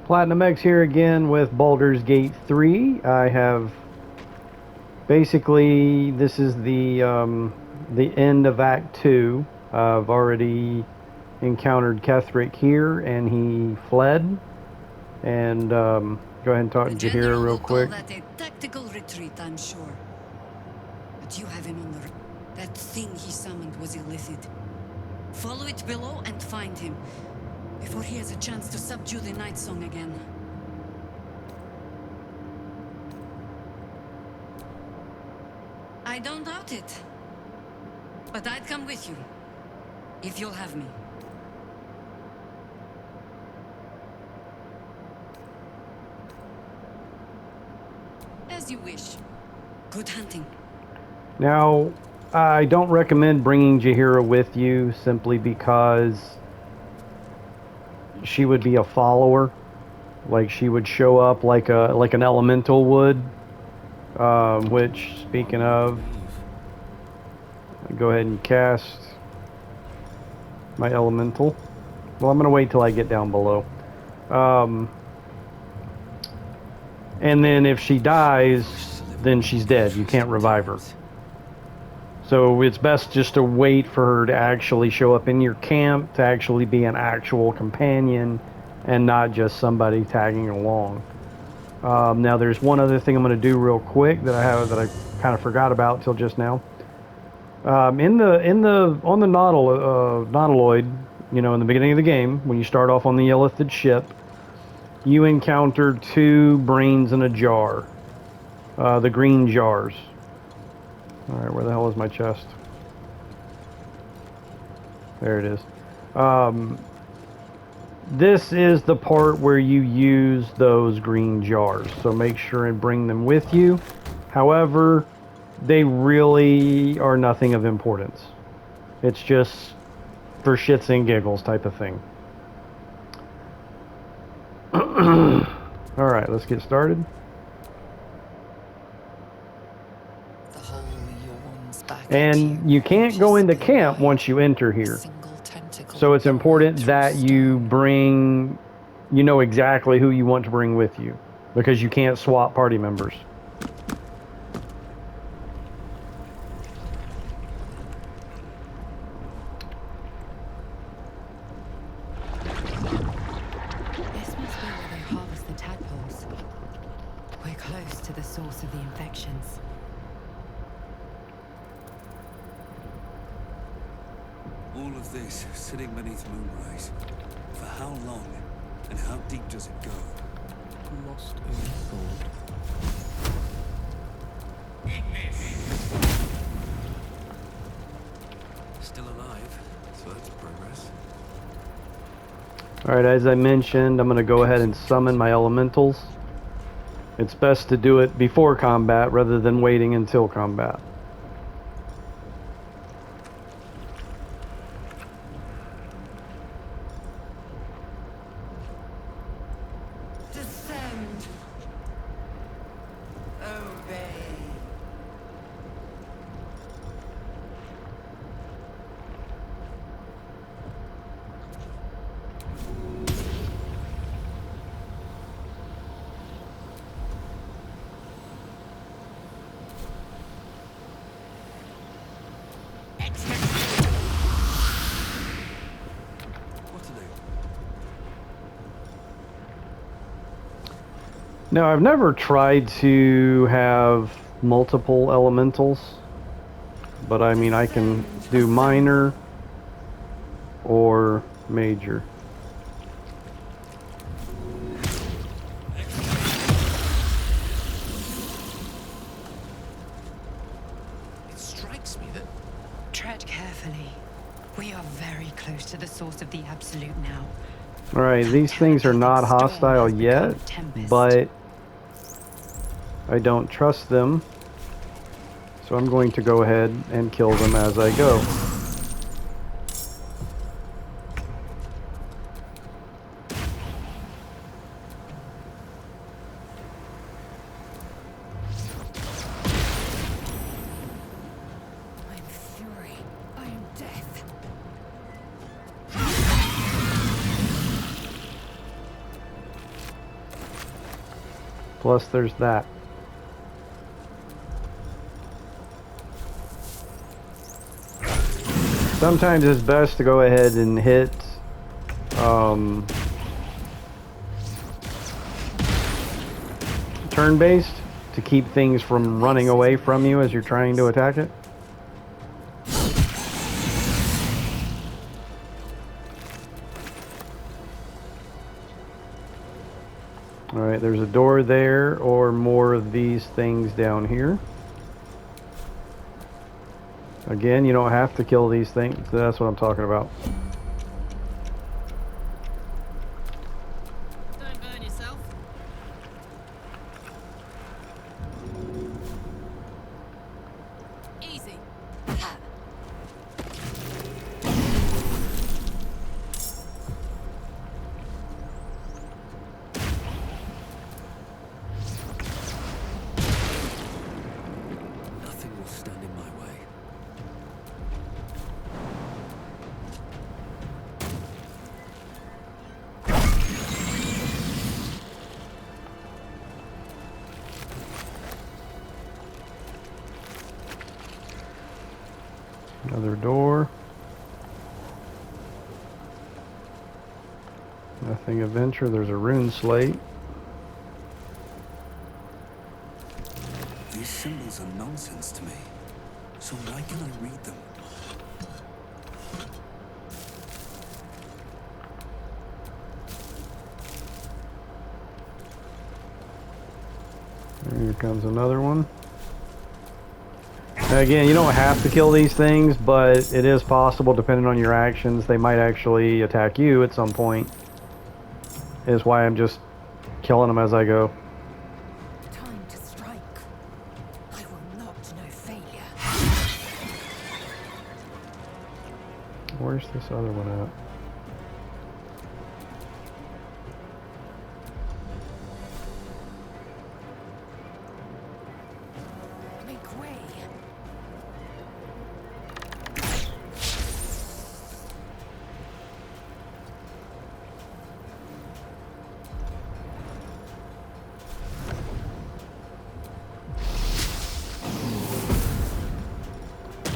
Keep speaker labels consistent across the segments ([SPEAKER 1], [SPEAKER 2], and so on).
[SPEAKER 1] Platinum X here again with Baldur's Gate 3. I have basically, this is the end of Act 2. I've already encountered Ketheric here, and he fled. And go ahead and talk to Jaheira real quick.
[SPEAKER 2] That a tactical retreat, I'm sure. But you have him on the... That thing he summoned was illicit. Follow it below and find him, before he has a chance to subdue the Night Song again. I don't doubt it. But I'd come with you, if you'll have me. As you wish. Good hunting.
[SPEAKER 1] Now, I don't recommend bringing Jaheira with you simply because she would be a follower. Like, she would show up like an elemental would. Which, speaking of, go ahead and cast my elemental. Well, I'm going to wait till I get down below. And then if she dies, then she's dead. You can't revive her. So it's best just to wait for her to actually show up in your camp, to actually be an actual companion, and not just somebody tagging along. Now there's one other thing I'm going to do real quick that I kind of forgot about till just now. On the Nautiloid, you know, in the beginning of the game, when you start off on the Illithid ship, you encounter 2 brains in a jar, the green jars. All right, where the hell is my chest? There it is. This is the part where you use those green jars, so make sure and bring them with you. However, they really are nothing of importance. It's just for shits and giggles type of thing. All right, let's get started. And you can't go into camp once you enter here. So it's important that you know exactly who you want to bring with you, because you can't swap party members.
[SPEAKER 3] This must be where they harvest the tadpoles. We're close to the source of the infections.
[SPEAKER 4] All of this sitting beneath moonrise. For how long and how deep does it go?
[SPEAKER 5] Lost in thought.
[SPEAKER 4] Still alive, so that's progress.
[SPEAKER 1] Alright, as I mentioned, I'm going to go ahead and summon my elementals. It's best to do it before combat rather than waiting until combat.
[SPEAKER 2] Descend. Obey.
[SPEAKER 1] Now, I've never tried to have multiple elementals, but I mean, I can do minor or major.
[SPEAKER 4] It strikes me that...
[SPEAKER 3] Tread carefully. We are very close to the source of the Absolute now.
[SPEAKER 1] Alright, these things are not hostile yet, but I don't trust them, so I'm going to go ahead and kill them as I go. Plus, there's that. Sometimes it's best to go ahead and hit turn-based to keep things from running away from you as you're trying to attack it. Alright, there's a door there, or more of these things down here. Again, you don't have to kill these things. That's what I'm talking about.
[SPEAKER 2] Don't burn yourself. Easy.
[SPEAKER 4] Nothing will stand in my way.
[SPEAKER 1] Another door. Nothing adventure. There's a rune slate.
[SPEAKER 4] These symbols are nonsense to me. So why can I read them?
[SPEAKER 1] Here comes another one. Now again, you don't have to kill these things, but it is possible, depending on your actions, they might actually attack you at some point. Is why I'm just killing them as I go.
[SPEAKER 3] Time to strike. I will not know failure.
[SPEAKER 1] Where's this other one at?
[SPEAKER 3] Make way.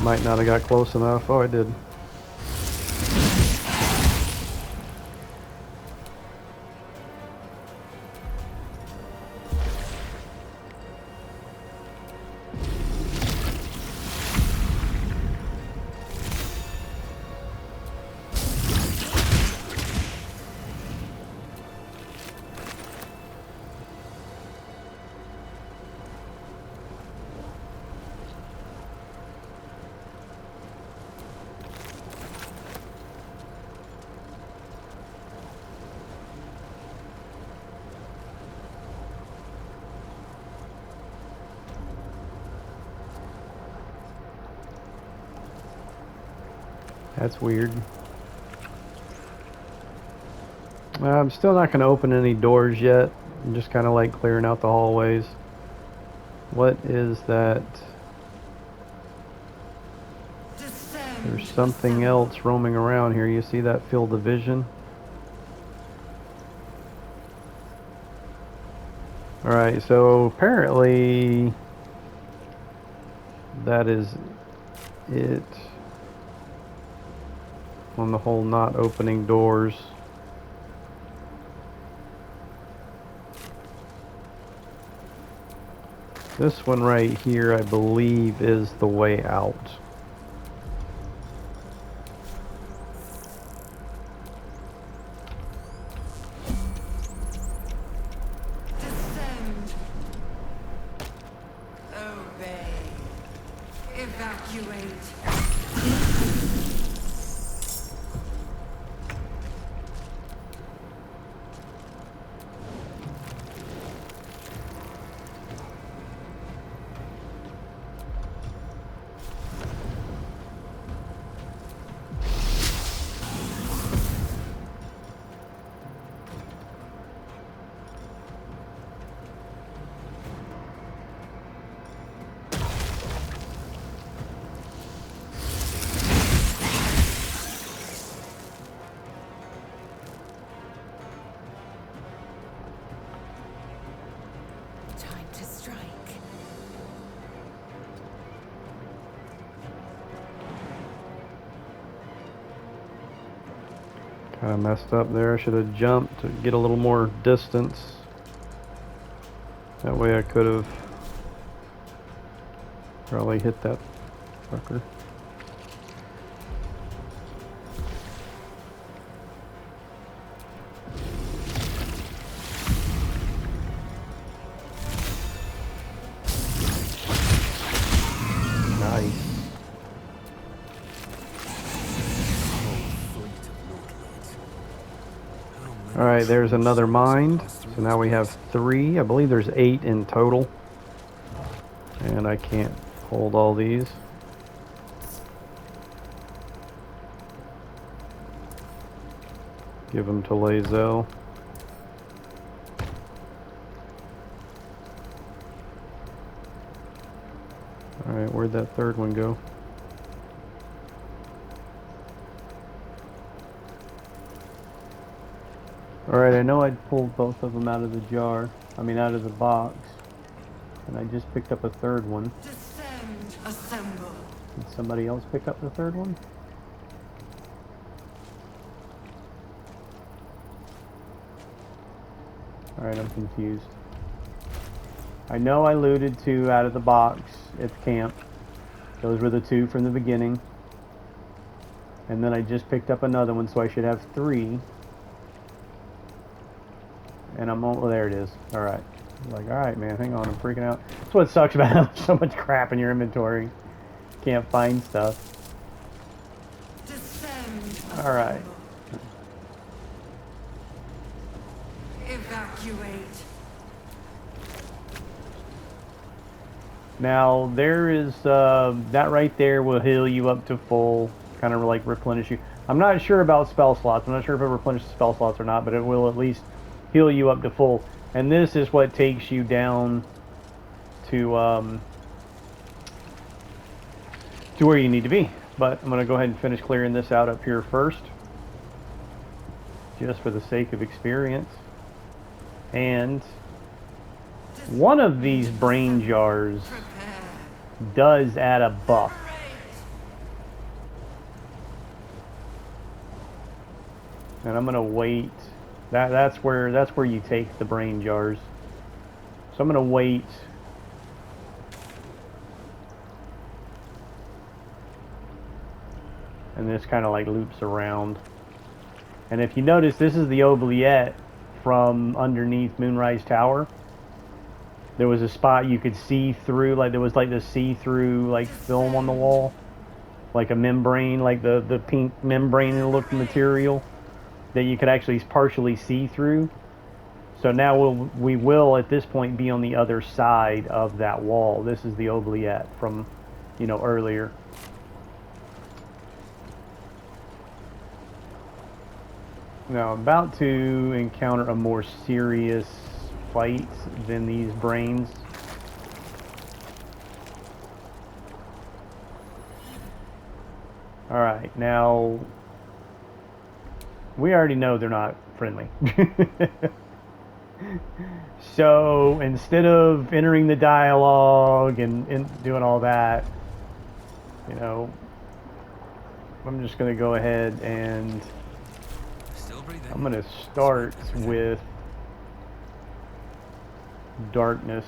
[SPEAKER 1] Might not have got close enough. Oh, I did. That's weird. I'm still not going to open any doors yet. I'm just kind of like clearing out the hallways. What is that? There's something else roaming around here. You see that field of vision? Alright, so apparently that is it on the whole not opening doors. This one right here, I believe, is the way out.
[SPEAKER 3] Descend. Obey. Evacuate.
[SPEAKER 1] Kind of messed up there. I should have jumped to get a little more distance. That way I could have probably hit that fucker. Nice. Alright, there's another mind. So now we have 3. I believe there's 8 in total. And I can't hold all these. Give them to Lae'zel. Alright, where'd that third one go? Alright, I know I'd pulled both of them out of the jar. I mean, out of the box. And I just picked up a third one.
[SPEAKER 2] Descend, assemble.
[SPEAKER 1] Did somebody else pick up the third one? Alright, I'm confused. I know I looted 2 out of the box at the camp. Those were the 2 from the beginning. And then I just picked up another one, so I should have 3. And I'm on, well, there it is. Alright. Like, alright, man, hang on, I'm freaking out. That's what sucks about having so much crap in your inventory. Can't find stuff. Alright.
[SPEAKER 2] Evacuate.
[SPEAKER 1] Now, there is, that right there will heal you up to full, kind of like replenish you. I'm not sure about spell slots. I'm not sure if it replenishes spell slots or not, but it will at least heal you up to full. And this is what takes you down to where you need to be. But I'm going to go ahead and finish clearing this out up here first, just for the sake of experience. And one of these brain jars does add a buff. And I'm going to wait. That's where you take the brain jars. So I'm going to wait. And this kind of like loops around. And if you notice, this is the oubliette from underneath Moonrise Tower. There was a spot you could see through, like there was like this see-through like film on the wall, like a membrane, like the pink membrane look material that you could actually partially see through. So now we will at this point be on the other side of that wall. This is the oubliette from, you know, earlier. Now I'm about to encounter a more serious fight than these brains. Alright, now we already know they're not friendly. So instead of entering the dialogue and doing all that, you know, I'm just going to go ahead and I'm going to start with darkness,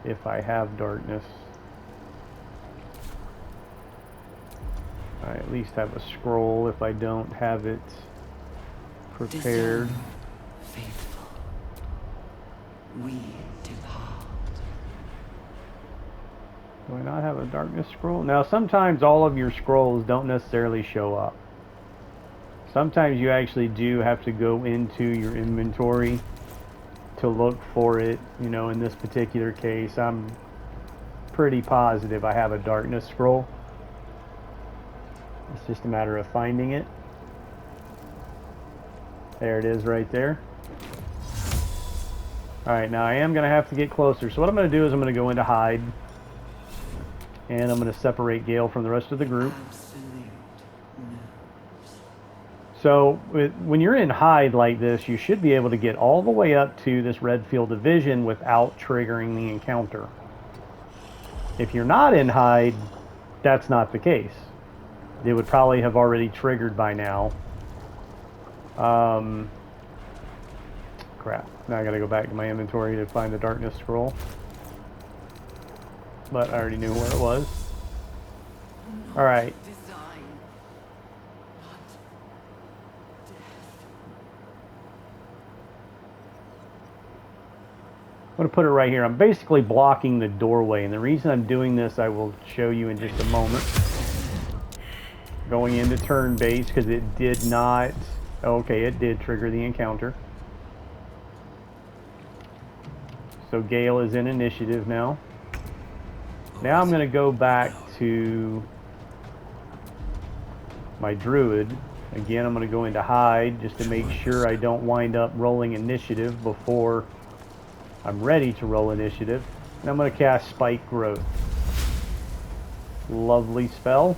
[SPEAKER 1] if I have darkness. I at least have a scroll if I don't have it prepared.
[SPEAKER 2] Faithful, we depart.
[SPEAKER 1] Do I not have a darkness scroll? Now sometimes all of your scrolls don't necessarily show up. Sometimes you actually do have to go into your inventory to look for it. You know, in this particular case, I'm pretty positive I have a darkness scroll. It's just a matter of finding it. There it is right there. Alright, now I am going to have to get closer. So what I'm going to do is I'm going to go into hide. And I'm going to separate Gale from the rest of the group. So when you're in hide like this, you should be able to get all the way up to this red field of vision without triggering the encounter. If you're not in hide, that's not the case. It would probably have already triggered by now. Crap. Now I gotta go back to my inventory to find the darkness scroll. But I already knew where it was. Alright. I'm going to put it right here. I'm basically blocking the doorway, and the reason I'm doing this I will show you in just a moment. Going into turn-based because it did not... Okay, it did trigger the encounter. So Gale is in initiative now. Now I'm going to go back to my druid. Again, I'm going to go into hide just to make sure I don't wind up rolling initiative before I'm ready to roll initiative. And I'm going to cast Spike Growth. Lovely spell.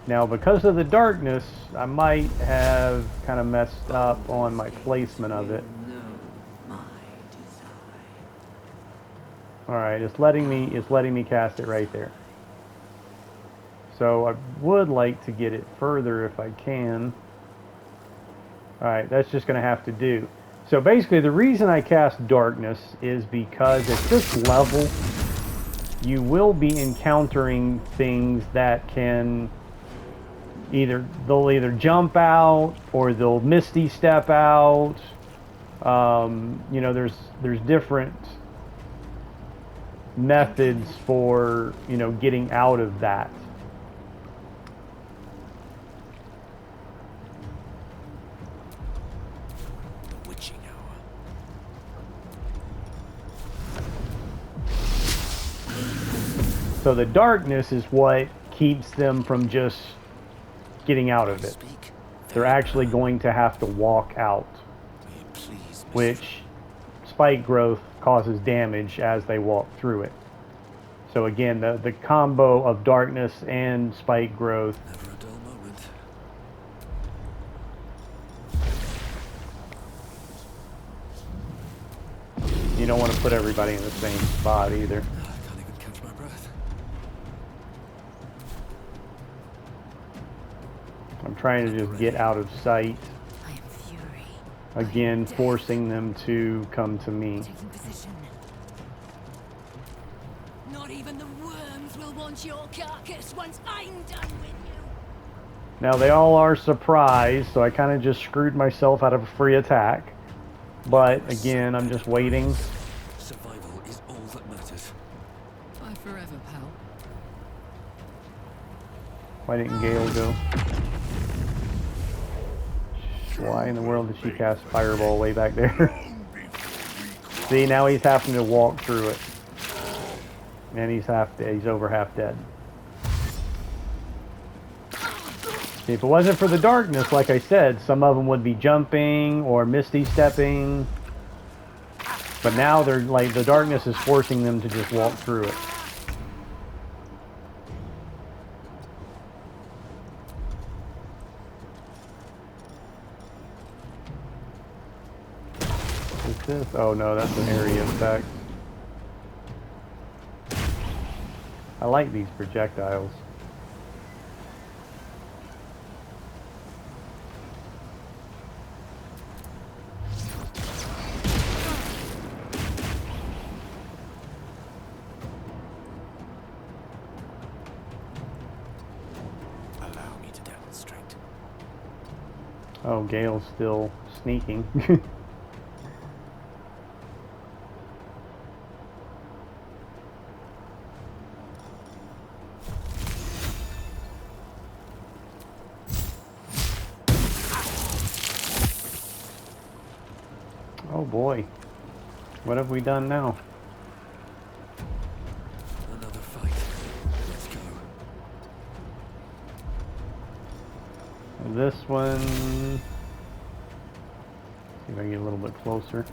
[SPEAKER 1] Now, because of the darkness, I might have kind of messed up on my placement of it. Alright, it's letting me cast it right there. So I would like to get it further if I can. Alright, that's just going to have to do. So basically the reason I cast darkness is because at this level you will be encountering things that can they'll either jump out or they'll misty step out. You know, there's different methods for, you know, getting out of that.
[SPEAKER 4] Witching hour.
[SPEAKER 1] So the darkness is what keeps them from just getting out of it. They're actually going to have to walk out, which Spike Growth causes damage as they walk through it. So again, the combo of darkness and Spike Growth.
[SPEAKER 4] Never a dull moment.
[SPEAKER 1] You don't want to put everybody in the same spot either.
[SPEAKER 4] I can't even catch my breath.
[SPEAKER 1] I'm trying to just get out of sight.
[SPEAKER 3] I am fury.
[SPEAKER 1] Again, forcing them to come to me.
[SPEAKER 3] Taking position.
[SPEAKER 2] Not even the worms will want your carcass once I'm done with you.
[SPEAKER 1] Now they all are surprised, so I kind of just screwed myself out of a free attack. But again, I'm just waiting.
[SPEAKER 4] Survival is all that matters.
[SPEAKER 2] Bye forever, pal.
[SPEAKER 1] Why didn't Gale go? Why in the world did she cast Fireball way back there? See, now he's having to walk through it. And he's over half dead. See, if it wasn't for the darkness, like I said, some of them would be jumping or misty stepping. But now they're like, the darkness is forcing them to just walk through it. What's this? Oh no, that's an area effect. I like these projectiles.
[SPEAKER 4] Allow me to demonstrate.
[SPEAKER 1] Oh, Gale's still sneaking. Oh boy. What have we done now?
[SPEAKER 4] Another fight. Let's go.
[SPEAKER 1] This one... See if I can get a little bit closer.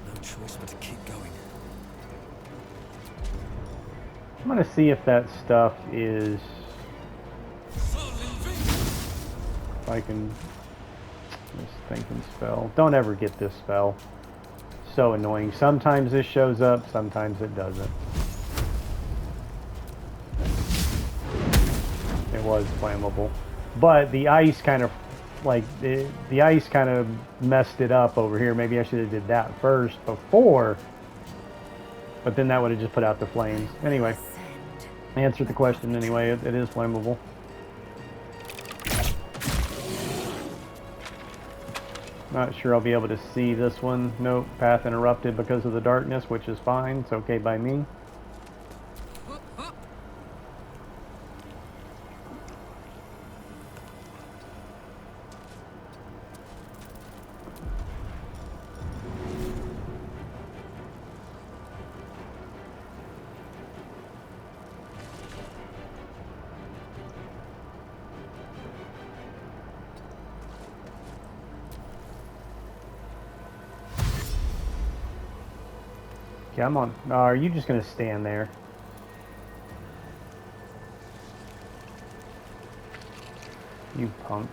[SPEAKER 4] No choice but to keep going.
[SPEAKER 1] I'm gonna see if that stuff is... If I can... This thinking spell. Don't ever get this spell. so annoying. Sometimes this shows up, sometimes it doesn't. It was flammable. But the ice kind of, like, the ice kind of messed it up over here. Maybe I should have did that first before. But then that would have just put out the flames. Anyway, answered the question anyway. It is flammable. Not sure I'll be able to see this one. Nope, path interrupted because of the darkness, which is fine. It's okay by me. Come on. Are you just going to stand there? You punk.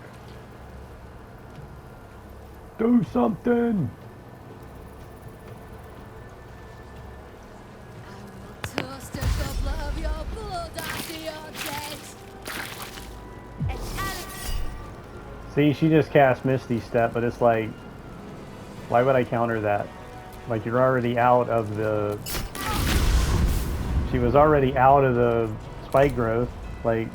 [SPEAKER 1] Do something! See, she just cast Misty Step, but it's like, why would I counter that? Like, you're already out of the... She was already out of the spike growth. Like,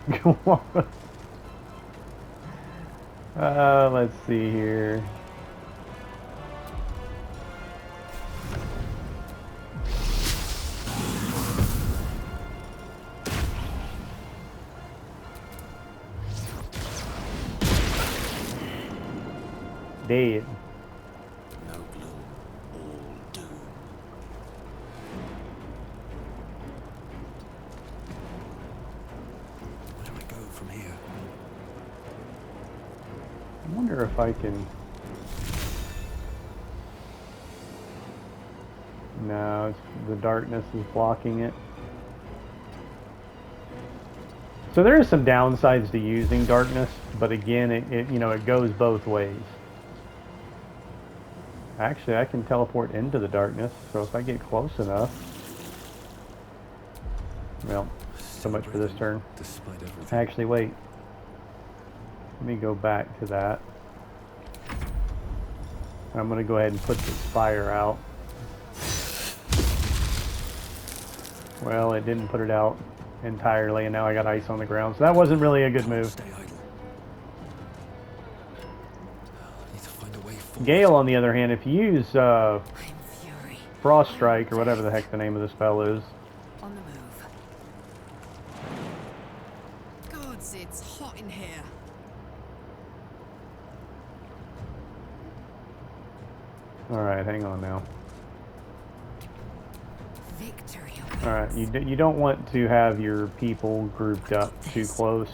[SPEAKER 1] let's see here. Dead.
[SPEAKER 4] No gloom, all doom. Where do I go from here?
[SPEAKER 1] I wonder if I can... No, it's, the darkness is blocking it. So there are some downsides to using darkness, but again, it you know, it goes both ways. Actually, I can teleport into the darkness, so if I get close enough... Well, so much for this turn. Actually, wait. Let me go back to that. I'm going to go ahead and put this fire out. Well, it didn't put it out entirely, and now I got ice on the ground, so that wasn't really a good move. Gale, on the other hand, if you use Frost Strike, or whatever the heck the name of the spell is.
[SPEAKER 3] On the move.
[SPEAKER 6] Gods, it's hot in here.
[SPEAKER 1] Alright, hang on now.
[SPEAKER 3] Victory.
[SPEAKER 1] Alright, you don't want to have your people grouped up too close,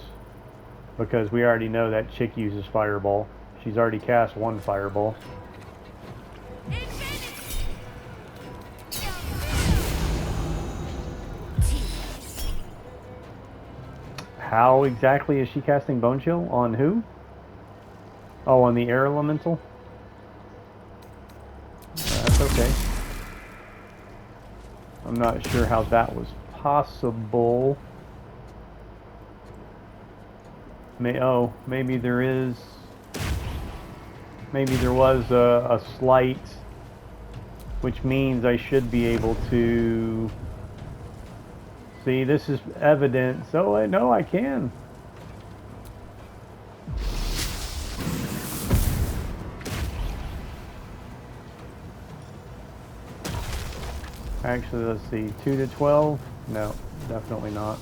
[SPEAKER 1] because we already know that chick uses Fireball. She's already cast one Fireball. How exactly is she casting Bone Chill? On who? Oh, on the Air Elemental? That's okay. I'm not sure how that was possible. Maybe there is... Maybe there was a slight, which means I should be able to... See, this is evidence. Oh, no, I can. Actually, let's see. 2 to 12? No, definitely not.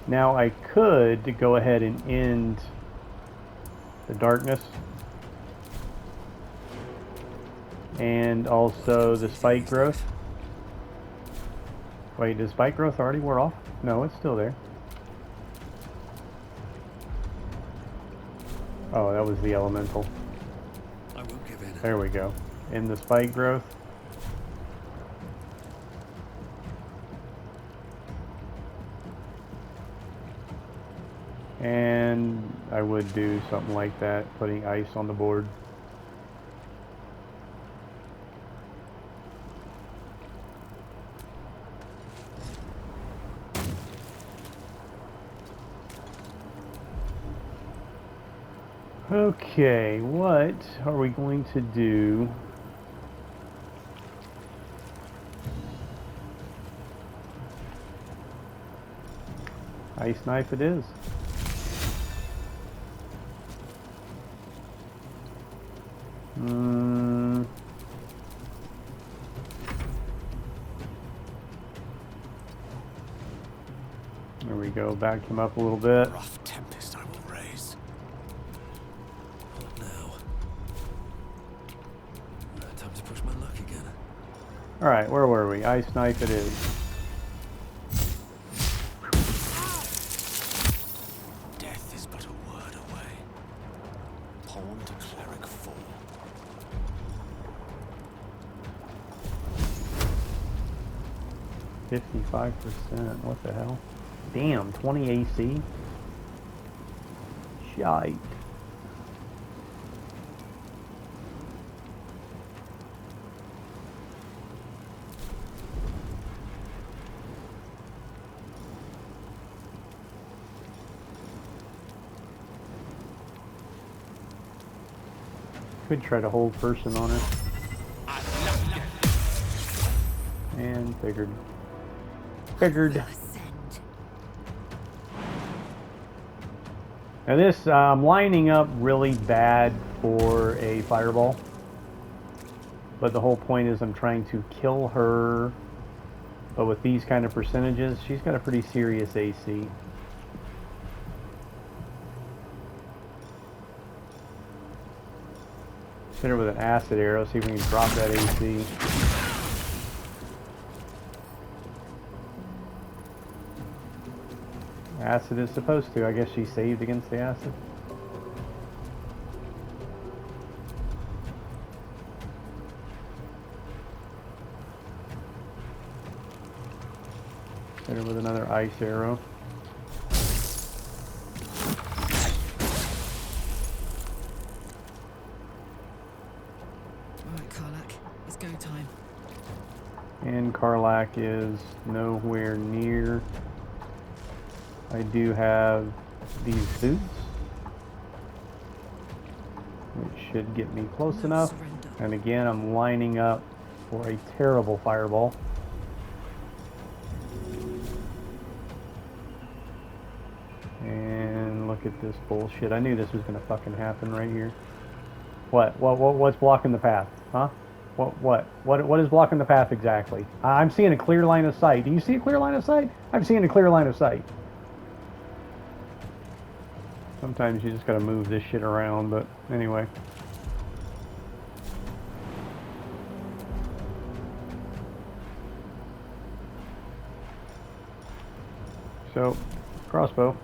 [SPEAKER 1] Now I could go ahead and end the darkness and also the spike growth. Wait, does spike growth already wear off? No, it's still there. Oh, that was the elemental.
[SPEAKER 4] I won't give in.
[SPEAKER 1] There we go. In the spike growth. And I would do something like that, putting ice on the board. Okay, what are we going to do? Ice knife it is. There we go, back him up a little bit.
[SPEAKER 4] Rough tempest I will raise. What now? Time to push my luck again.
[SPEAKER 1] Alright, where were we? Ice knife it is.
[SPEAKER 4] Death is but a word away. Pawn to cleric 4.
[SPEAKER 1] 55%. What the hell? Damn, 20 AC? Shite. Could try to hold person on it. And figured. Now this, I'm lining up really bad for a fireball. But the whole point is I'm trying to kill her. But with these kind of percentages, she's got a pretty serious AC. Hit her with an acid arrow, see if we can drop that AC. Acid is supposed to. I guess she saved against the acid. Hit her with another ice arrow.
[SPEAKER 6] Right, Karlak. It's go time.
[SPEAKER 1] And Karlak is nowhere near. I do have these boots, which should get me close
[SPEAKER 6] No
[SPEAKER 1] enough.
[SPEAKER 6] surrender.
[SPEAKER 1] And again, I'm lining up for a terrible fireball. And look at this bullshit. I knew this was gonna fucking happen right here. What's blocking the path? Huh? What is blocking the path exactly? I'm seeing a clear line of sight. Do you see a clear line of sight? I'm seeing a clear line of sight. Sometimes you just gotta move this shit around, but anyway. So, crossbow.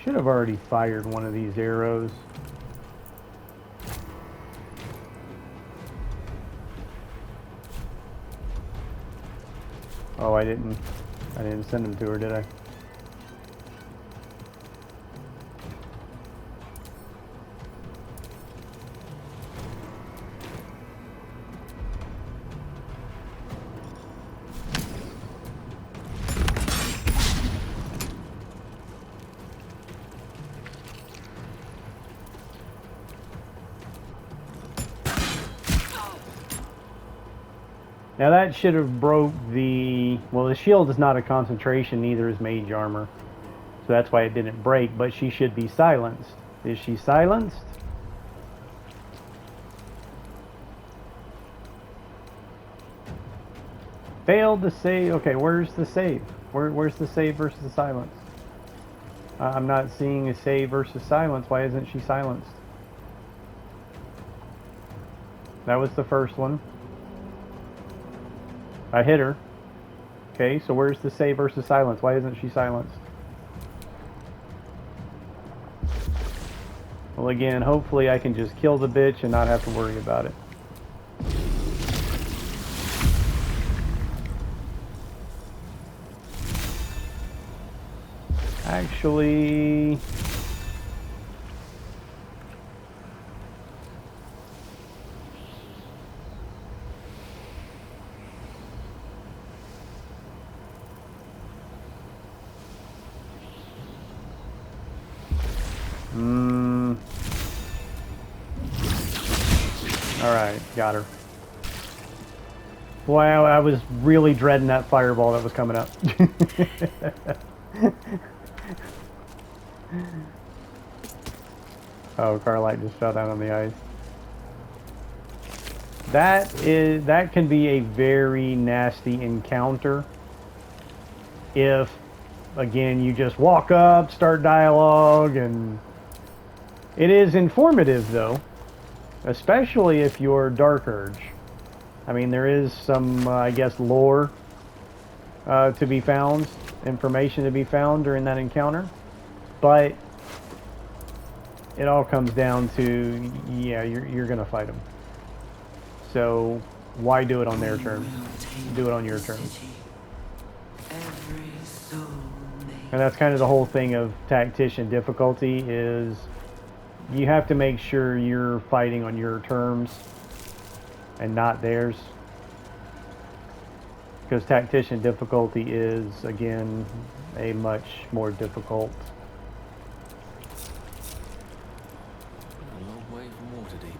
[SPEAKER 1] Should have already fired one of these arrows. Oh, I didn't send them to her, did I? Now that should have broke the... Well, the shield is not a concentration, neither is mage armor. So that's why it didn't break, but she should be silenced. Is she silenced? Failed to save. Okay, where's the save? Where's the save versus the silence? I'm not seeing a save versus silence. Why isn't she silenced? That was the first one. I hit her. Okay, so where's the save versus silence? Why isn't she silenced? Well, again, hopefully I can just kill the bitch and not have to worry about it. Actually... Alright, got her. Boy, I was really dreading that fireball that was coming up. Oh, Carlite just fell down on the ice. That can be a very nasty encounter if, again, you just walk up, start dialogue, and it is informative though, especially if you're Dark Urge. I mean, there is some, I guess, lore to be found, information to be found during that encounter, but it all comes down to, yeah, you're gonna fight them. So why do it on their terms? Do it on your terms. And that's kind of the whole thing of tactician difficulty, is you have to make sure you're fighting on your terms and not theirs. Because tactician difficulty is, again, a much more difficult.
[SPEAKER 5] A long way from Waterdeep.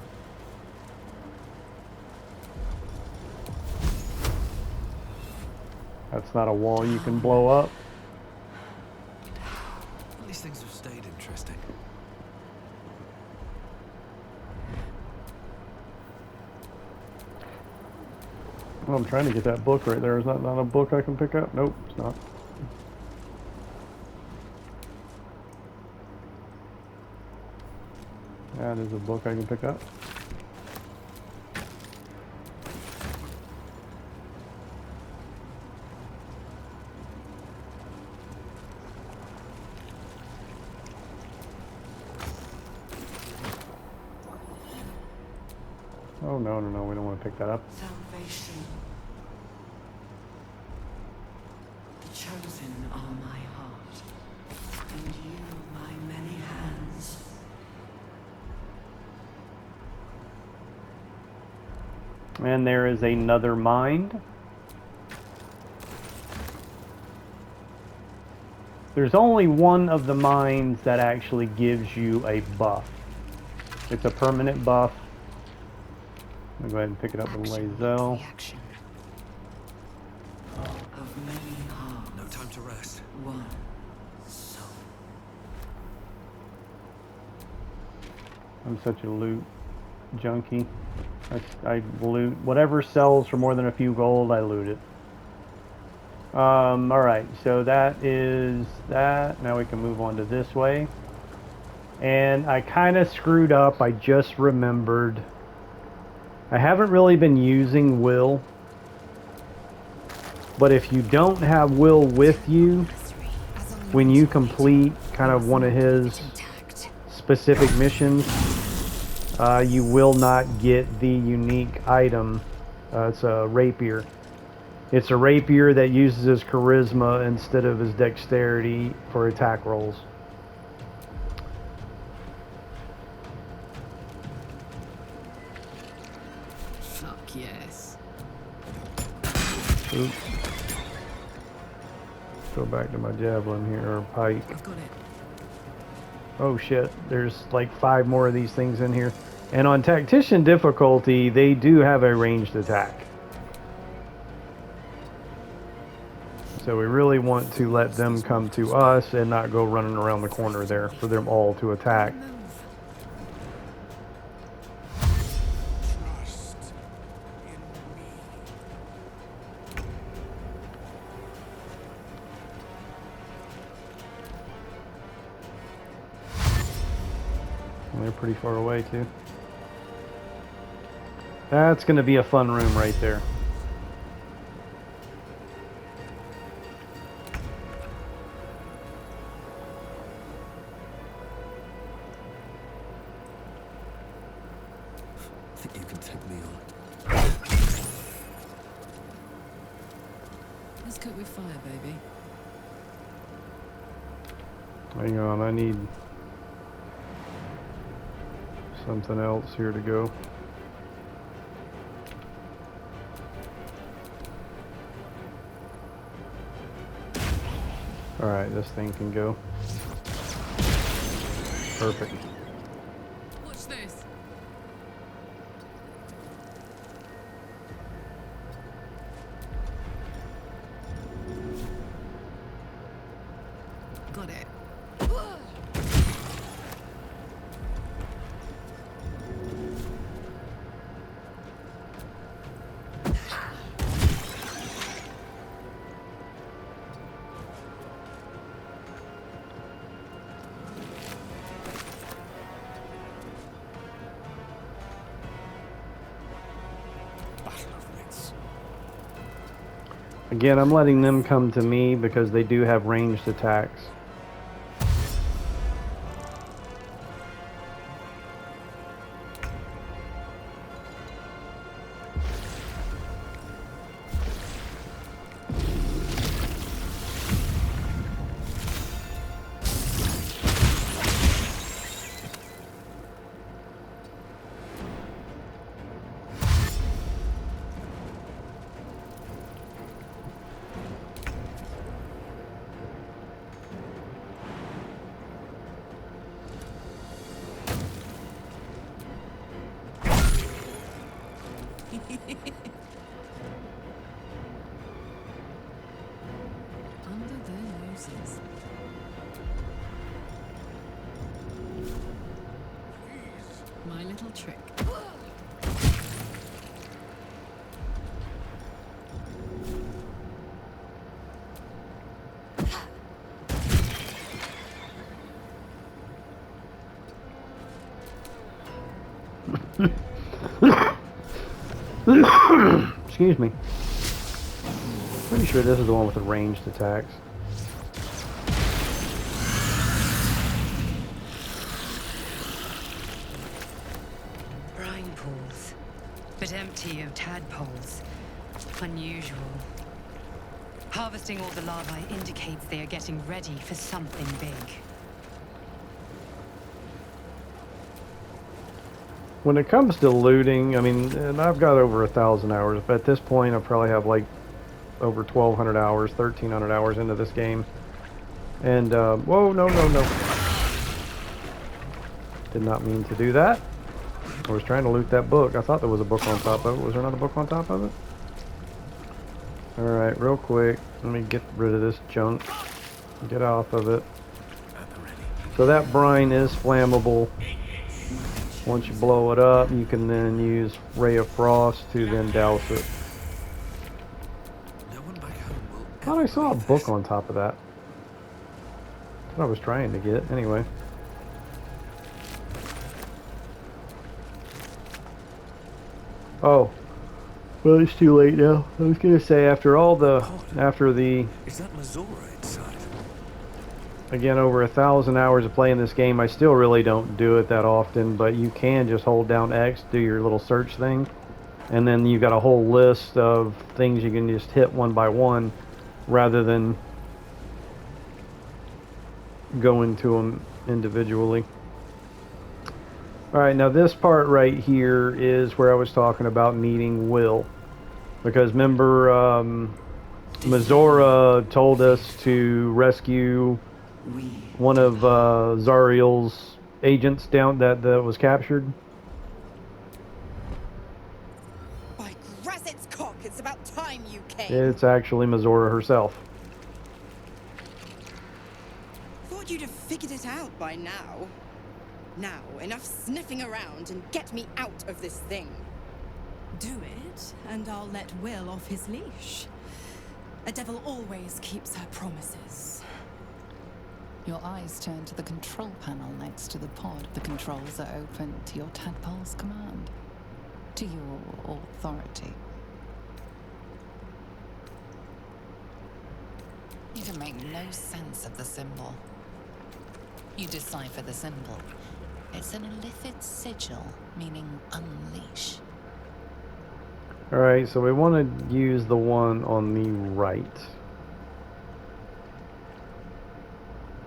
[SPEAKER 1] That's not a wall you can blow up.
[SPEAKER 4] These things have stayed interesting.
[SPEAKER 1] Well, I'm trying to get that book right there. Is that not a book I can pick up? Nope, it's not. That is a book I can pick up. Oh, no, we don't want to pick that up.
[SPEAKER 7] Salvation. The chosen are my heart, and you my many hands.
[SPEAKER 1] And there is another mind. There's only one of the minds that actually gives you a buff. It's a permanent buff. I'll go ahead and pick it up with Lae'zel.
[SPEAKER 2] Reaction.
[SPEAKER 7] Of many hearts,
[SPEAKER 4] No time to rest.
[SPEAKER 7] one soul.
[SPEAKER 1] I'm such a loot junkie. I loot whatever sells for more than a few gold. I loot it. All right, so that is that. Now we can move on to this way. And I kind of screwed up. I just remembered. I haven't really been using Will. But if you don't have Will with you, when you complete kind of one of his specific missions, you will not get the unique item. It's a rapier. It's a rapier that uses his charisma instead of his dexterity for attack rolls.
[SPEAKER 6] Fuck yes.
[SPEAKER 1] Oops. Go back to my javelin here, or pike.
[SPEAKER 6] I've got it.
[SPEAKER 1] Oh shit, there's like 5 more of these things in here. And on tactician difficulty, they do have a ranged attack. So we really want to let them come to us and not go running around the corner there for them all to attack.
[SPEAKER 4] Trust in me.
[SPEAKER 1] They're pretty far away too. That's going to be a fun room right there.
[SPEAKER 4] I think you can take me on.
[SPEAKER 6] Let's cook with fire, baby.
[SPEAKER 1] Hang on, I need something else here to go. Alright, this thing can go. Perfect.
[SPEAKER 6] Watch this. Got it.
[SPEAKER 1] Again, I'm letting them come to me because they do have ranged attacks.
[SPEAKER 6] Under their noses. My little trick.
[SPEAKER 1] Excuse me. Pretty sure this is the one with the ranged attacks.
[SPEAKER 3] Brine pools, but empty of tadpoles. Unusual. Harvesting all the larvae indicates they are getting ready for something big.
[SPEAKER 1] When it comes to looting, I mean, and I've got over 1,000 hours, but at this point I probably have like over 1,200 hours, 1,300 hours into this game. And, whoa, no. Did not mean to do that. I was trying to loot that book. I thought there was a book on top of it. Was there not a book on top of it? Alright, real quick. Let me get rid of this junk. Get off of it. So that brine is flammable. Once you blow it up, you can then use Ray of Frost to then douse it.
[SPEAKER 4] No one back home will
[SPEAKER 1] I thought I saw a book on top of that. That's what I was trying to get. Anyway. Oh. Well, it's too late now. I was gonna say after the
[SPEAKER 4] Is that Mazora inside?
[SPEAKER 1] again over 1,000 hours of playing this game, I still really don't do it that often, but you can just hold down X, do your little search thing, and then you've got a whole list of things you can just hit one by one rather than going to them individually. Alright, now this part right here is where I was talking about needing Will. Because remember, Mazora told us to rescue one of Zariel's agents down that was captured.
[SPEAKER 8] By Grasset's cock, it's about time you came.
[SPEAKER 1] It's actually Mazora herself.
[SPEAKER 8] Thought you'd have figured it out by now. Now, enough sniffing around and get me out of this thing.
[SPEAKER 9] Do it, and I'll let Will off his leash. A devil always keeps her promises.
[SPEAKER 10] Your eyes turn to the control panel next to the pod. The controls are open to your tadpole's command, to your authority. You can make no sense of the symbol. You decipher the symbol. It's an illithid sigil, meaning unleash.
[SPEAKER 1] Alright, so we want to use the one on the right.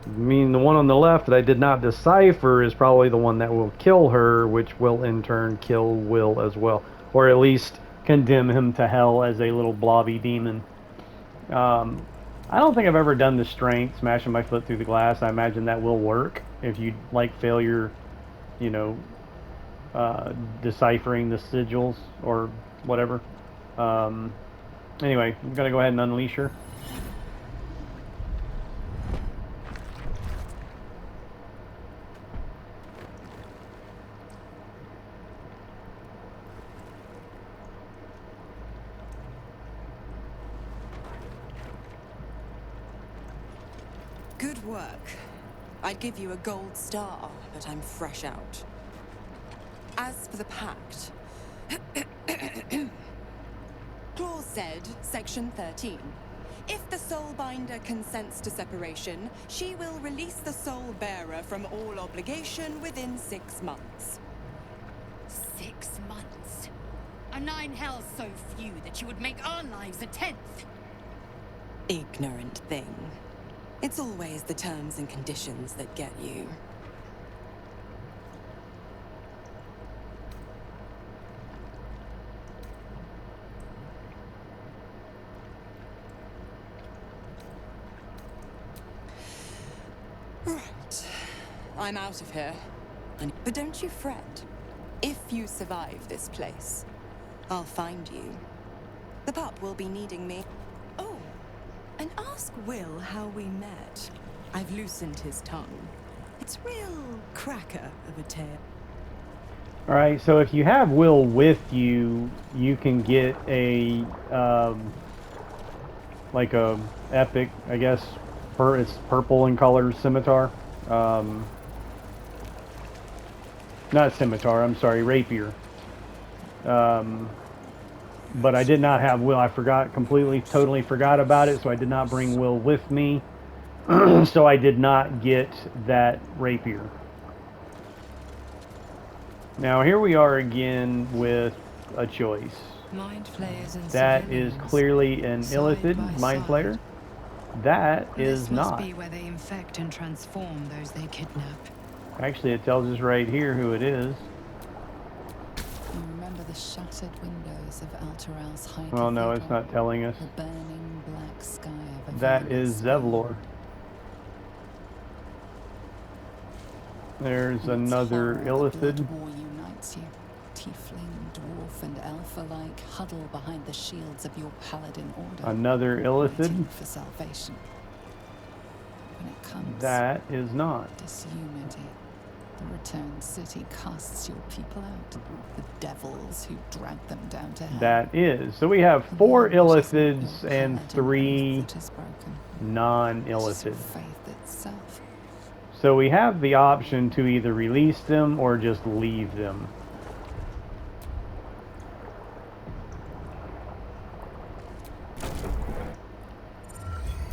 [SPEAKER 1] I mean, the one on the left that I did not decipher is probably the one that will kill her, which will in turn kill Will as well. Or at least condemn him to hell as a little blobby demon. I don't think I've ever done the strength, smashing my foot through the glass. I imagine that will work if you like failure, you know, deciphering the sigils or whatever. Anyway, I'm gonna go ahead and unleash her.
[SPEAKER 8] Good work. I'd give you a gold star, but I'm fresh out. As for the pact, Clause said, Section 13. If the Soulbinder consents to separation, she will release the Soul Bearer from all obligation within 6 months.
[SPEAKER 2] 6 months? Are 9 hells so few that you would make our lives a 10th?
[SPEAKER 8] Ignorant thing. It's always the terms and conditions that get you. Right. I'm out of here. But don't you fret. If you survive this place, I'll find you. The pup will be needing me. Oh, and ask Will how we met. I've loosened his tongue. It's real cracker of a tale.
[SPEAKER 1] Alright, so if you have Will with you, you can get a, like a epic, I guess, it's purple in color scimitar. Not scimitar, I'm sorry, rapier. But I did not have Will. I forgot completely, totally forgot about it, so I did not bring Will with me. So I did not get that rapier. Now here we are again with a choice.
[SPEAKER 3] Mind flayers and
[SPEAKER 1] That is
[SPEAKER 3] civilians,
[SPEAKER 1] clearly an
[SPEAKER 3] side
[SPEAKER 1] illithid
[SPEAKER 3] by
[SPEAKER 1] mind
[SPEAKER 3] side.
[SPEAKER 1] flayer. That is
[SPEAKER 3] This must
[SPEAKER 1] not.
[SPEAKER 3] be where they infect and transform those they kidnap.
[SPEAKER 1] Actually, it tells us right here who it is.
[SPEAKER 10] You remember the shattered windows of Alteral's High
[SPEAKER 1] Well, no,
[SPEAKER 10] Cathedral?
[SPEAKER 1] it's not telling us.
[SPEAKER 10] The burning black sky of a
[SPEAKER 1] That
[SPEAKER 10] villainous
[SPEAKER 1] is
[SPEAKER 10] spell.
[SPEAKER 1] Zevlor. There's
[SPEAKER 10] Its
[SPEAKER 1] another
[SPEAKER 10] horror, the
[SPEAKER 1] illithid.
[SPEAKER 10] blood war unites you. Tiefling, dwarf, and elf alike huddle behind the shields of your paladin order.
[SPEAKER 1] Another illithid.
[SPEAKER 10] waiting for salvation. When it comes,
[SPEAKER 1] That is not.
[SPEAKER 10] disunity. The returned city casts your people out. The devils who drag them down to hell.
[SPEAKER 1] That is. So we have 4 illithids and 3
[SPEAKER 10] That is broken. It is your
[SPEAKER 1] non-illithid.
[SPEAKER 10] faith itself.
[SPEAKER 1] So we have the option to either release them or just leave them.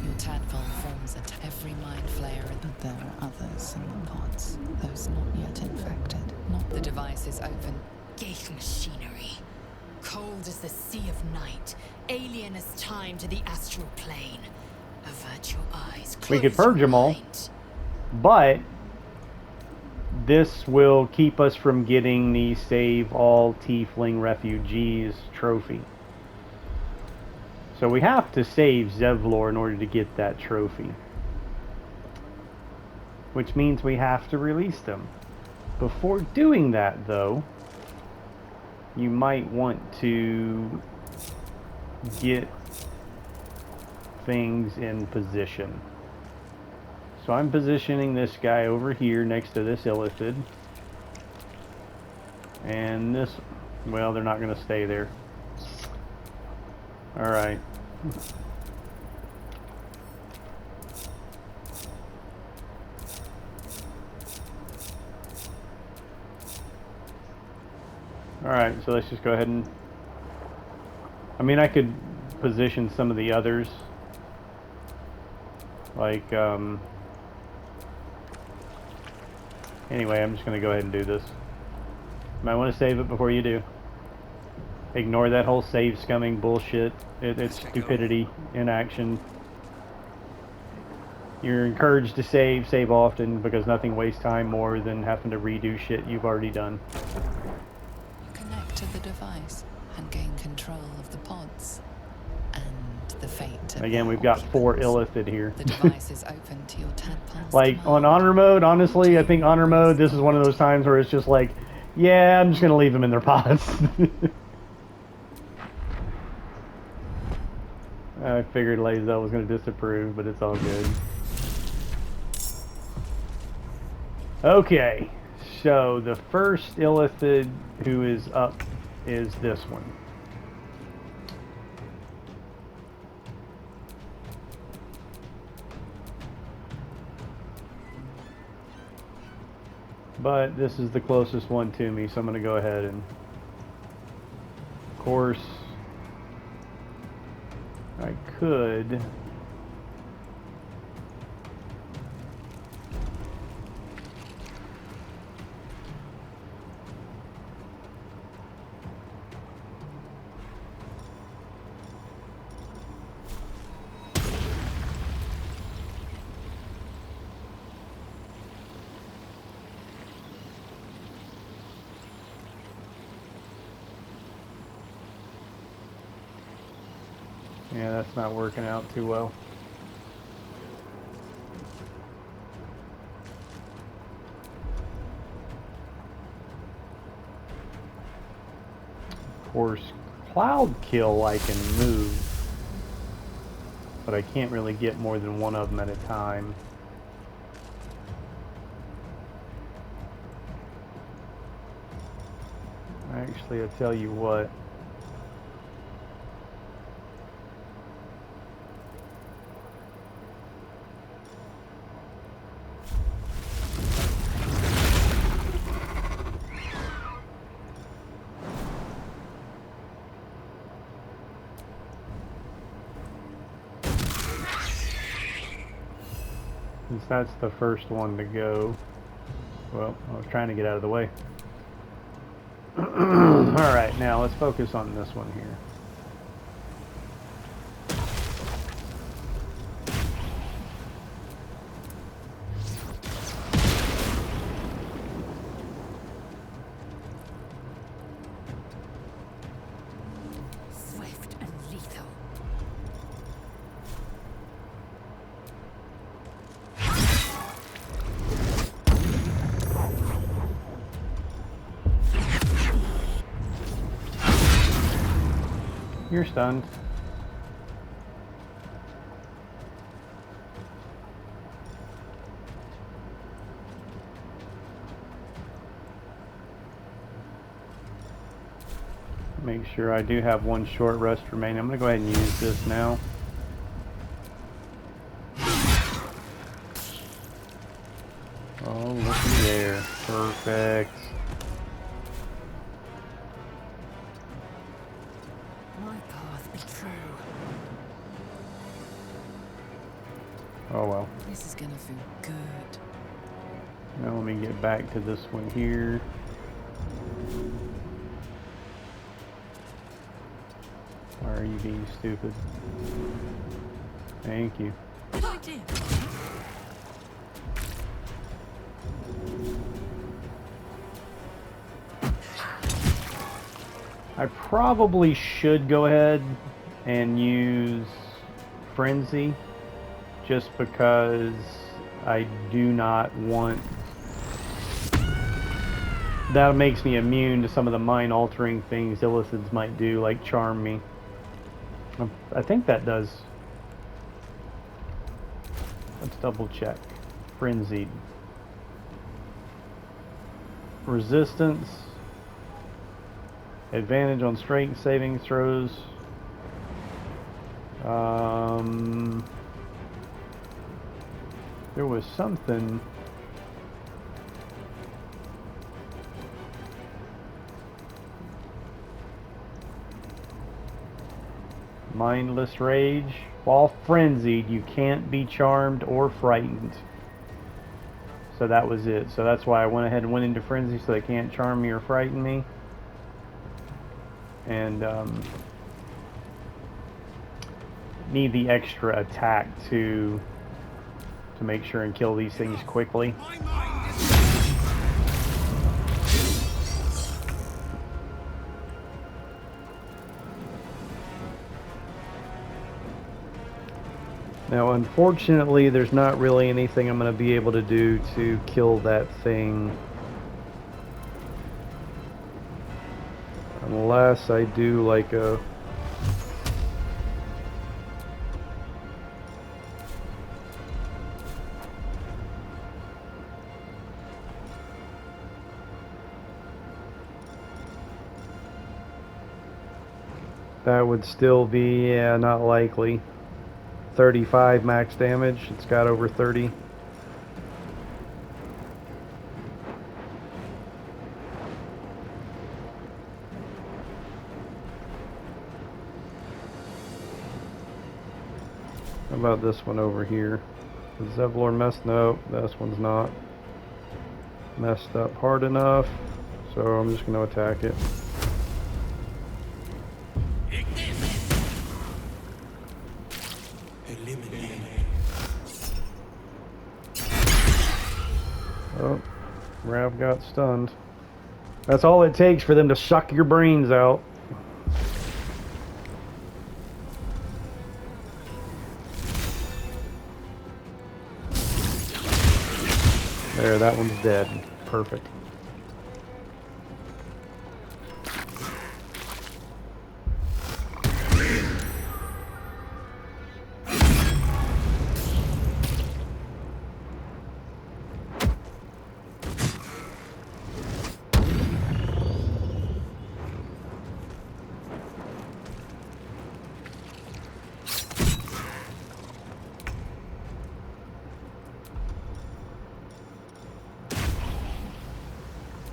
[SPEAKER 10] Your tadpole forms at every mind flayer, but there are others in the pods. Those not yet infected. Not the device is open.
[SPEAKER 2] Gate machinery. Cold as the sea of night. Alien as time to the astral plane. Avert your eyes.
[SPEAKER 1] We could
[SPEAKER 2] close
[SPEAKER 1] purge
[SPEAKER 2] your
[SPEAKER 1] them all.
[SPEAKER 2] mind.
[SPEAKER 1] But this will keep us from getting the Save All Tiefling Refugees trophy. So we have to save Zevlor in order to get that trophy. Which means we have to release them. Before doing that, though, you might want to get things in position. So I'm positioning this guy over here next to this illithid. And this, well, they're not going to stay there. Alright. Alright, so let's just go ahead and... I mean, I could position some of the others. Like, Anyway, I'm just going to go ahead and do this. You might want to save it before you do. Ignore that whole save scumming bullshit. It's stupidity in action. You're encouraged to save often, because nothing wastes time more than having to redo shit you've already done.
[SPEAKER 10] Connect to the device and gain control of the pods. And the fate of
[SPEAKER 1] Again,
[SPEAKER 10] their
[SPEAKER 1] we've got 4
[SPEAKER 10] occupants.
[SPEAKER 1] illithid here.
[SPEAKER 10] The device is open to your tadpole's
[SPEAKER 1] Like, on
[SPEAKER 10] command.
[SPEAKER 1] honor mode, honestly, I think honor mode, this is one of those times where it's just like, yeah, I'm just going to leave them in their pods. I figured Lae'zel was going to disapprove, but it's all good. Okay, so the first illithid who is up is this one. But this is the closest one to me, so I'm going to go ahead and, of course, I could. Yeah, that's not working out too well. Of course, Cloud Kill I can move, but I can't really get more than one of them at a time. Actually, I'll tell you what. Since that's the first one to go. Well, I was trying to get out of the way. Alright, now let's focus on this one here.
[SPEAKER 2] Swift and lethal.
[SPEAKER 1] You're stunned. Make sure I do have one short rest remaining. I'm going to go ahead and use this now. Oh, looky there. Perfect.
[SPEAKER 2] My path be true.
[SPEAKER 1] Oh well.
[SPEAKER 6] This is gonna feel good.
[SPEAKER 1] Now let me get back to this one here. Why are you being stupid? Thank you.
[SPEAKER 2] Good idea.
[SPEAKER 1] I probably should go ahead and use Frenzy, just because I do not want... That makes me immune to some of the mind-altering things illithids might do, like charm me. I think that does. Let's double check. Frenzied. Resistance. Advantage on strength saving throws. There was something. Mindless rage. While frenzied, you can't be charmed or frightened. So that was it. So that's why I went ahead and went into frenzy, so they can't charm me or frighten me. And need the extra attack to make sure and kill these things quickly. Now, unfortunately, there's not really anything I'm going to be able to do to kill that thing. Unless I do like a... That would still be, yeah, not likely. 35 max damage. It's got over 30. How about this one over here? Is Zevlor messed? No, this one's not messed up hard enough. So I'm just going to attack it. Oh, Rav got stunned. That's all it takes for them to suck your brains out. There, that one's dead. Perfect.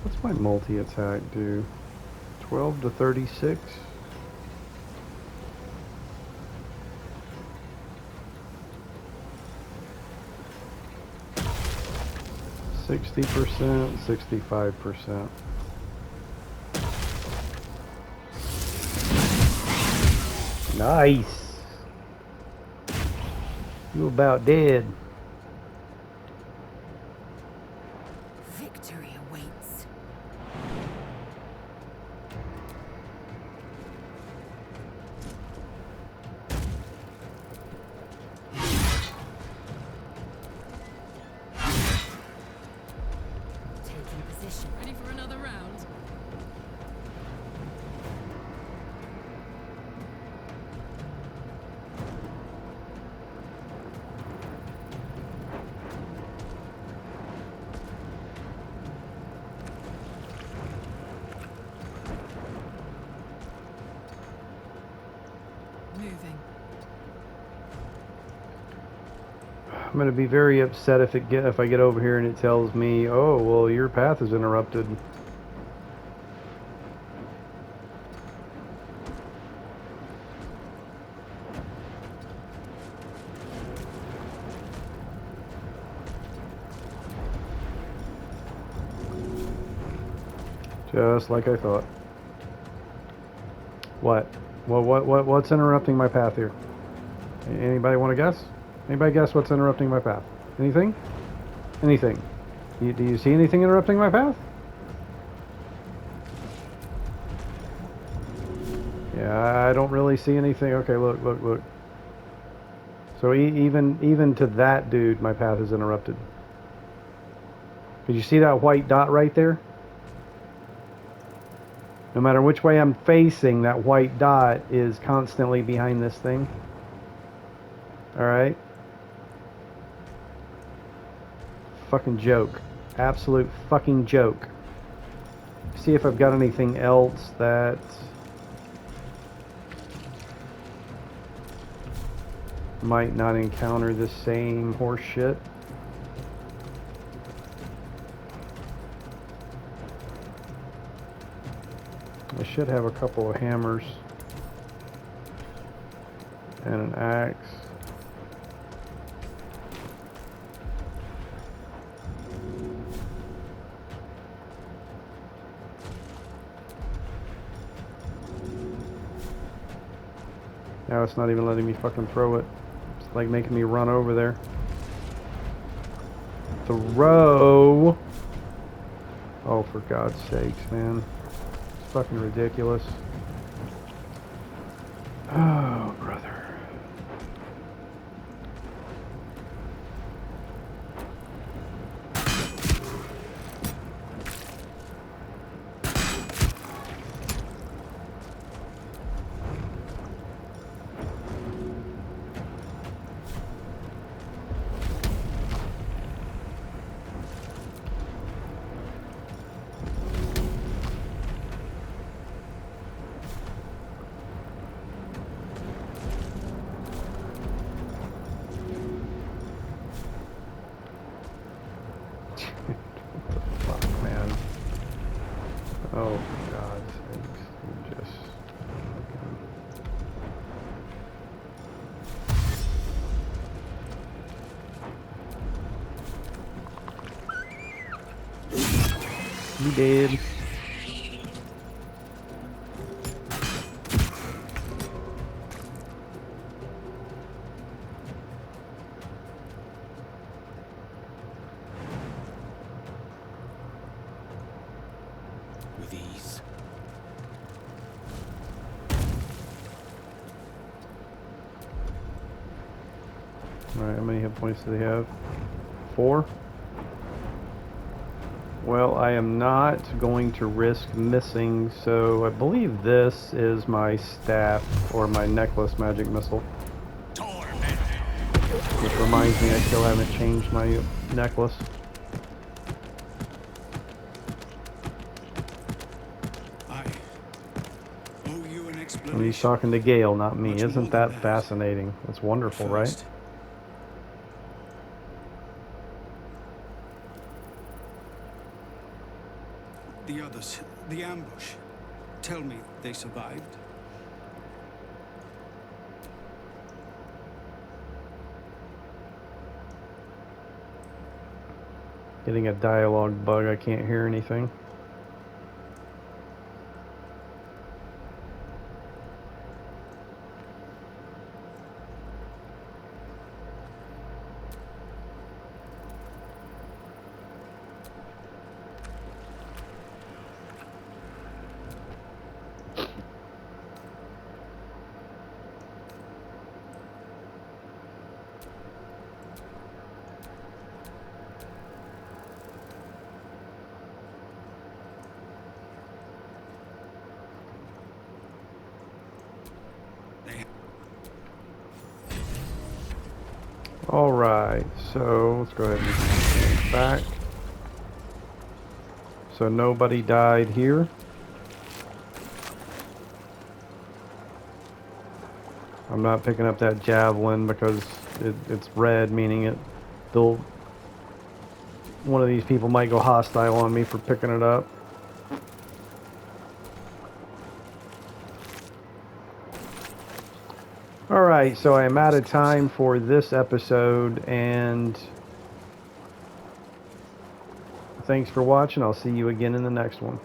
[SPEAKER 1] What's my multi-attack do? 12 to 36? %, 65%. Nice! You about dead.
[SPEAKER 2] Victory awaits. Taking position.
[SPEAKER 6] Ready for another round? Moving.
[SPEAKER 1] I'm going to be very upset if I get over here and it tells me, oh, well, your path is interrupted. Just like I thought. What? What's interrupting my path here? Anybody want to guess? Anybody guess what's interrupting my path? Anything? Anything? Do you see anything interrupting my path? Yeah, I don't really see anything. Okay, look. So even to that dude, my path is interrupted. Did you see that white dot right there? No matter which way I'm facing, that white dot is constantly behind this thing. Alright? Fucking joke. Absolute fucking joke. See if I've got anything else that... might not encounter the same horse shit. I should have a couple of hammers. And an axe. Now it's not even letting me fucking throw it. It's like making me run over there. Throw! Oh, for God's sakes, man. It's fucking ridiculous. Oh, brother. Fuck, man. Oh, for God's sakes. You just... You did.
[SPEAKER 5] With ease.
[SPEAKER 1] Alright, how many hit points do they have? 4? Well, I am not going to risk missing, so I believe this is my staff, or my necklace magic missile. Which reminds me, I still haven't changed my necklace.
[SPEAKER 4] I owe you an explanation.
[SPEAKER 1] And he's talking to Gale, not me.
[SPEAKER 4] Much more
[SPEAKER 1] Isn't
[SPEAKER 4] than
[SPEAKER 1] that fascinating? That's wonderful, right?
[SPEAKER 4] First, the others, the ambush. Tell me they survived.
[SPEAKER 1] Getting a dialogue bug, I can't hear anything. Alright, so let's go ahead and change back. So nobody died here. I'm not picking up that javelin because it's red, meaning one of these people might go hostile on me for picking it up. Alright, so I am out of time for this episode, and thanks for watching. I'll see you again in the next one.